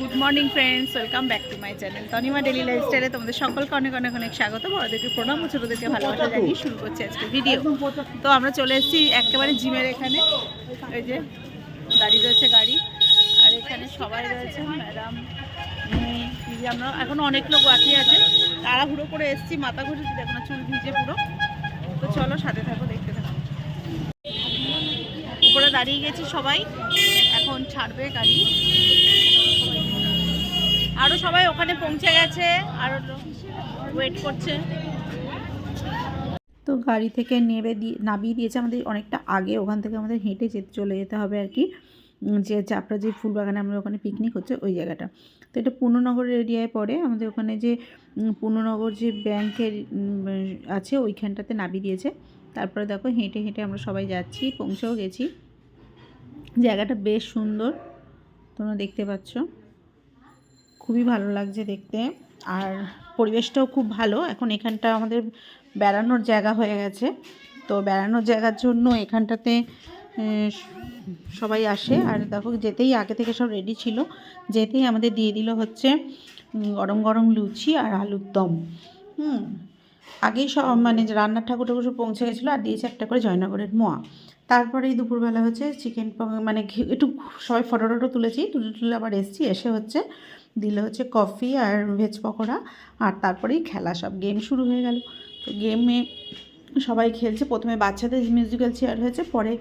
Good morning friends, welcome back to my channel Tanima daily লাইফস্টাইলে তোমাদের সকলকে অনেক অনেক অনেক স্বাগত। বড়দেরকে প্রণাম ও ছোটোদেরকে ভালোবাসা জানিয়ে শুরু করছি আজকে ভিডিও। তো আমরা চলে এসেছি একেবারে জিমের এখানে। এই যে গাড়ি রয়েছে, গাড়ি আর এখানে সবাই রয়েছে, ম্যাডাম, আমরা এখনও অনেক লোক বাকি আছে। তাড়াহুড়ো করে এসেছি, মাথা ঘুরেছি, দেখো না চুল ভিজে পুরো। তো চলো সাথে থাকো, দেখতে থাকো। উপরে দাঁড়িয়ে গেছি সবাই, এখন ছাড়বে গাড়ি। আরও সবাই ওখানে পৌঁছে গেছে, আর ওয়েট করছে। তো গাড়ি থেকে নামিয়ে দিয়েছে আমাদের অনেকটা আগে। ওখান থেকে আমাদের হেঁটে চলে যেতে হবে আর কি, যে চাপড়া যে ফুলবাগানে আমরা ওখানে পিকনিক হচ্ছে ওই জায়গাটা। তো এটা পূর্ণনগর এরিয়ায় পড়ে। আমাদের ওখানে যে পূর্ণনগর যে ব্যাংকের আছে ওইখানটাতে নামিয়ে দিয়েছে। তারপরে দেখো হেঁটে হেঁটে আমরা সবাই যাচ্ছি, পৌঁছেও গেছি। জায়গাটা বেশ সুন্দর, তোমরা দেখতে পাচ্ছ, খুবই ভালো লাগছে দেখতে। আর পরিবেশটাও খুব ভালো। এখন এখানটা আমাদের বেড়ানোর জায়গা হয়ে গেছে। তো বেড়ানোর জায়গার জন্য এখানটাতে সবাই আসে। আর দেখো যেতেই আগে থেকে সব রেডি ছিল, যেতেই আমাদের দিয়ে দিল হচ্ছে গরম গরম লুচি আর আলুর দম। আগেই সব মানে রান্নার ঠাকুর সব পৌঁছে গেছিলো, আর দিয়েছে একটা করে জয়নগরের মোয়া। তারপরেই দুপুরবেলা হচ্ছে চিকেন মানে একটু সবাই ফটো টটো তুলেছি, তুলে আবার এসছি, এসে হচ্ছে দিল হচ্ছে কফি আর ভেজ পকোড়া। আর তারপরেই খেলা, সব গেম শুরু হয়ে গেল। তো গেমে সবাই খেলছে। প্রথমে বাচ্চাদের মিউজিক্যাল চেয়ার হয়েছে, পরে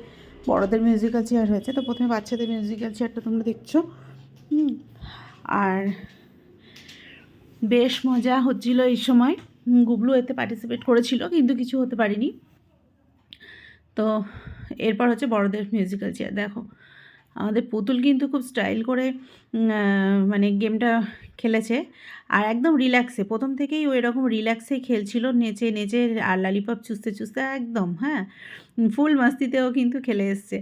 বড়দের মিউজিক্যাল চেয়ার হয়েছে। তো প্রথমে বাচ্চাদের মিউজিক্যাল চেয়ারটা তোমরা দেখছো। আর বেশ মজা হচ্ছিল এই সময়। গুবলু এতে পার্টিসিপেট করেছিল, কিন্তু কিছু হতে পারিনি। তো এরপর হচ্ছে বড়দের মিউজিক্যাল চেয়ার। দেখো আমাদের পুতুল কিন্তু খুব স্টাইল করে মানে গেমটা খেলেছে, আর একদম রিল্যাক্সে, প্রথম থেকেই ও এরকম রিল্যাক্সেই খেলছিল, নেচে নেচে আর লালিপপ চুষতে চুষতে একদম। হ্যাঁ, ফুল মস্তিতেও কিন্তু খেলে এসছে।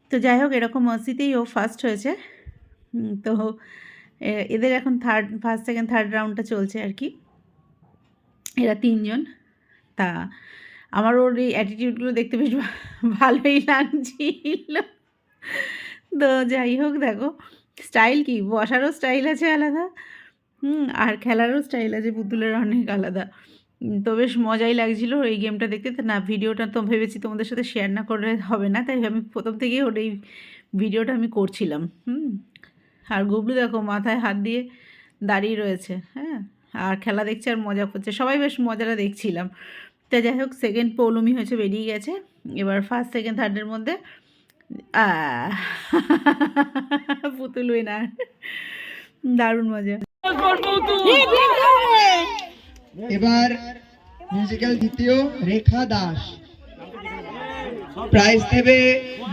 তো যাই হোক, এরকম মস্তিতেই ও ফার্স্ট হয়েছে। তো এদের এখন ফার্স্ট সেকেন্ড থার্ড রাউন্ডটা চলছে আর কি, এরা তিনজন। তা আমার ওর এই অ্যাটিটিউডগুলো দেখতে বেশ ভালোই লাগছিল। তো যাই হোক, দেখো স্টাইল কি, বসারও স্টাইল আছে আলাদা, আর খেলারও স্টাইল আছে পুতুলের অনেক আলাদা। তো বেশ মজাই লাগছিলো এই গেমটা দেখতে। তো না, ভিডিওটা তো ভেবেছি তোমাদের সাথে শেয়ার না করলে হবে না, তাই আমি প্রথম থেকেই ওর এই ভিডিওটা আমি করছিলাম। আর গুবলু দেখো মাথায় হাত দিয়ে দাঁড়িয়ে রয়েছে, হ্যাঁ, আর খেলা দেখছে আর মজা করছে। সবাই বেশ মজাটা দেখছিলাম। তা যাই হোক, সেকেন্ড পৌলমি হয়েছে, বেরিয়ে গেছে। এবার ফার্স্ট সেকেন্ড থার্ডের মধ্যে পুতুল উইনার। দারুণ মজা। এবার মিউজিক্যাল দ্বিতীয় রেখা দাস, প্রাইজ দেবে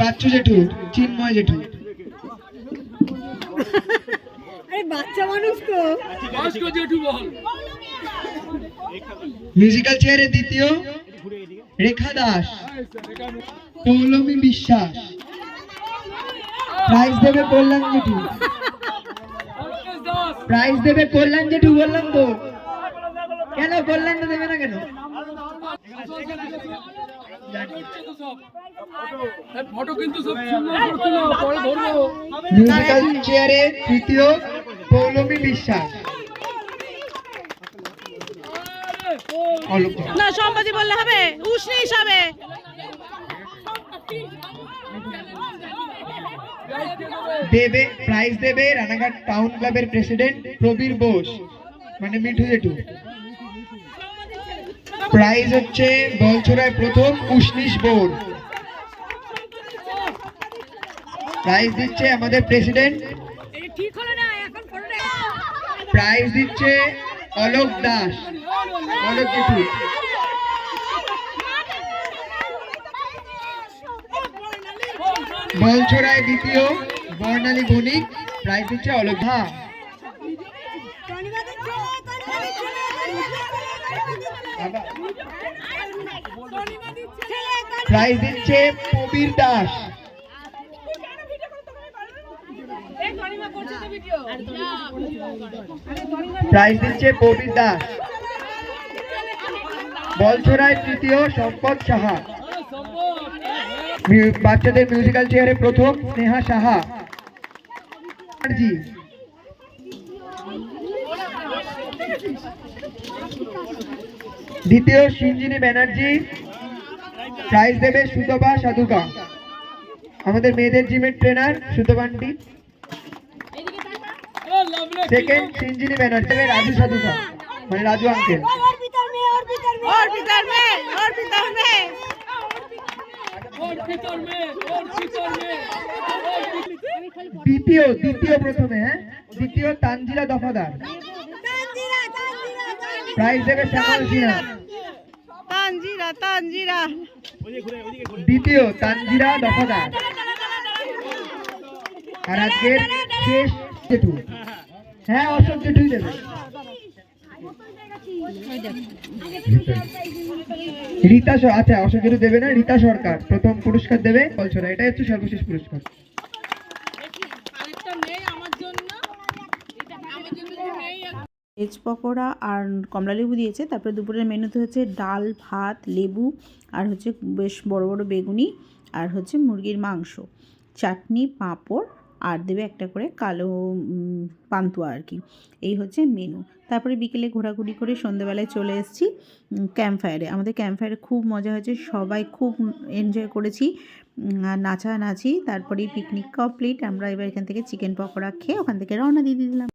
বাচ্চু জেঠু, চিন্ময় জেঠু। বাচ্চা মানুষ তো মিউজিক্যাল চেয়ারে দ্বিতীয় রেখা দাস, পৌলমী বিশ্বাস, প্রাইজ দেবে কল্যাণ জেঠু, প্রাইজ দেবে কল্যাণ জেঠু। বললাম তো, কেন কল্যাণটা দেবে না কেন? মিউজিক্যাল চেয়ারে তৃতীয় পৌলমী বিশ্বাস। না, সম্পাদি বললে হবে, উষ্ণিস হবে। দেবে প্রাইজ দেবে রানাঘাট টাউন ক্লাবের প্রেসিডেন্ট প্রবীর বোস, মানে মিঠু জেঠু। প্রাইজ হচ্ছে বলছড়ায় প্রথম উষ্ণিস বোর্ড। প্রাইজ দিচ্ছে আমাদের প্রেসিডেন্ট। প্রাইজ দিচ্ছে অলোক দাস, অলোক জেঠু। বলছড়ায় দ্বিতীয় বর্ণালী বণিক, প্রাইজ দিচ্ছে অলোক দা। প্রাইজ দিচ্ছে প্রবীর দাস। প্রাইজ দিচ্ছে প্রবীর দাস। বলছড়ায় তৃতীয় সম্পদ সাহা। বাচ্চাদের মিউজিক্যাল চেয়ারে প্রথম স্নেহা সাহা। দ্বিতীয় সিঞ্জিনী ব্যানার্জি, প্রাইজ দেবে সুতপা সাধুকা, আমাদের মেয়েদের জিমের ট্রেনার সুতপান্টি। সেকেন্ড সিঞ্জিনী ব্যানার্জি দেবে রাজু সাধুকা, মানে রাজু আঙ্কেল। অর্পিতার মেয়ে অর্পিতার মেয়ে অর্পিতার মেয়ে, অর্পিতার মেয়ে। দ্বিতীয় প্রথমে, হ্যাঁ, দ্বিতীয় তানজিলা দফাদার, তানজিরা তানজিরা তানজিরা প্রাইজ দেবে শ্যামল সিনহা। তানজিরা, তানজিরা। দ্বিতীয় তানজিরা দফাদার। আর আজকের শেষ জেঠু, হ্যাঁ অশোক জেঠুই দেবে। আচ্ছা অশোক জেঠু দেবে না, রীতা সরকার প্রথম পুরস্কার দেবে। বলছো না, এটাই হচ্ছে সর্বশেষ পুরস্কার। ভেজ পকোড়া আর কমলালেবু দিয়েছে। তারপরে দুপুরের মেনুতে হচ্ছে ডাল, ভাত, লেবু, আর হচ্ছে বেশ বড় বড় বেগুনি, আর হচ্ছে মুরগির মাংস, চাটনি, পাঁপড়, আর দেবে একটা করে কালো পান্তুয়া আর কি। এই হচ্ছে মেনু। তারপরে বিকেলে ঘোরাঘুরি করে সন্ধ্যেবেলায় চলে এসেছি ক্যাম্প ফায়ারে। আমাদের ক্যাম্প ফায়ারে খুব মজা হয়েছে, সবাই খুব এনজয় করেছি, আর নাচানাচি। তারপরেই পিকনিক কমপ্লিট। আমরা এবার এখান থেকে চিকেন পকোড়া খেয়ে ওখান থেকে রওনা দিয়ে দিলাম।